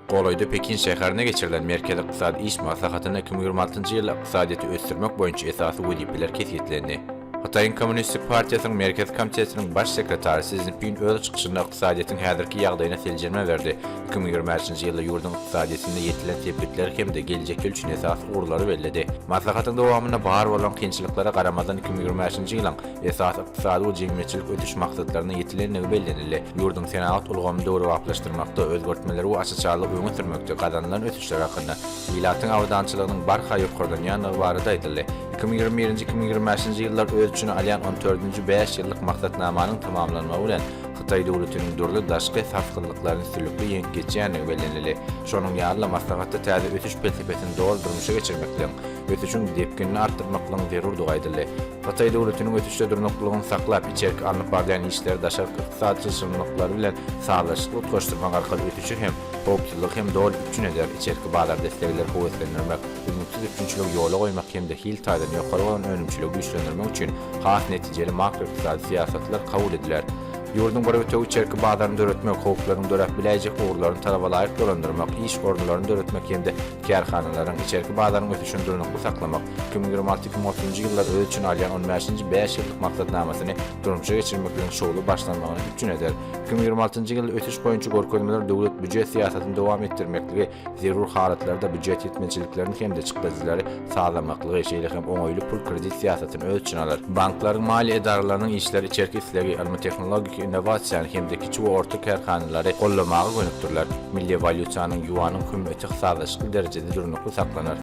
Goloyda Pekin şäherine geçirilen Merkez Iqtisadi İş Maslahatyna 2026-njy ýylda iqtisadiýaty ösdürmek boýunça esasy wezipeler kesýetlendi. Hataýyň Kommunistik Partiýasynyň Merkez Komitesining baş sekretary Xi Jinping öz çykyşynda iqtisadiýatyň häzirki ýagdaýyna seljenme berdi. 2023-nji ýylda ýurdun iqtisadiýetinde ýetilen tepkitler hemde geljek yıl üçin esas urulary bellädi. Maslahatyň dowamyna bar bolan kynçylyklara garamadan 2023-nji ýylyň esas iqtisady we jemgyýetçilik ötüş maksatlaryna ýetilenligi bellenildi. Ýurdun senat ulgamy dowraplaşdyrmakda özgertmeler we açyçalyk öňe sürmekde gazanylan ötüşler hakynda ýylatyň awdançylygynyň barha ýokurlanýany barada aýdyldy. 2021-2025-nji ýyllar öz üçin alýan 14-nji 5 ýyllyk maksatnamanyň tamamlanmagy bilen Xitay döwletiniň durly daşky safkynlyklaryny sürlükli ýeňi geçýäni bellenildi. Şonuň ýaly maslahatda täze ötüş pelsepetini doldurmuşa geçirmekle ötüşüň depkinini artdyrmakla zerurdygy aýdyldy. Xitay döwletiniň ötüşde durnuklygyny saklap, içerik alnyp barýan işleri daşak ykdysady çyşymlyklary bilen saglyşyk goşdurmak arkaly ötüşi hem howpçylyk hem dol üçin eder içeriki bağlar destekler howetlendirmek, ümitsizlik üçinçilik ýola goýmak hem de hil taýdan ýokary bolan önümçiligi güýçlendirmek üçin has netijeli makroiqtisadi siýasatlar kabul ediler. Ýurdun bir öteki içeriki bağlarını döretmek, howplaryny dörep biläjek uğurlaryny talaba laýyk dolandyrmak, iş ordularyny döretmek hem de kärhanalaryň içeriki bağlaryny ötüşini durnukly saklamak, 2026-2030-njy ýyllar öz üçin alýan 15-nji 5 ýyllyk maksatnamasyny durmuşa geçirmek bilen şowly başlanmagyny üçin eder. 2026-njy ýyl ötüş boýunça görkezmeler döwlet büdjet siýasatyny dowam etdirmekligi, zerur halatlarda büdjet ýetmezçiliklerini hem de çykdyjylary saglamaklygy şeýle hem oňoýly pul kredit siýasatyny öz üçin alar. Banklaryň mali edaralarynyň işleri içeriki isleri, almy tehnologik innovasiýany hem de kiçik we orta kärhanalary gollamagy gönükdirler. Milli valyutanyň ýuanyň kıymeti saglyşyk derejede durnukly saklanar.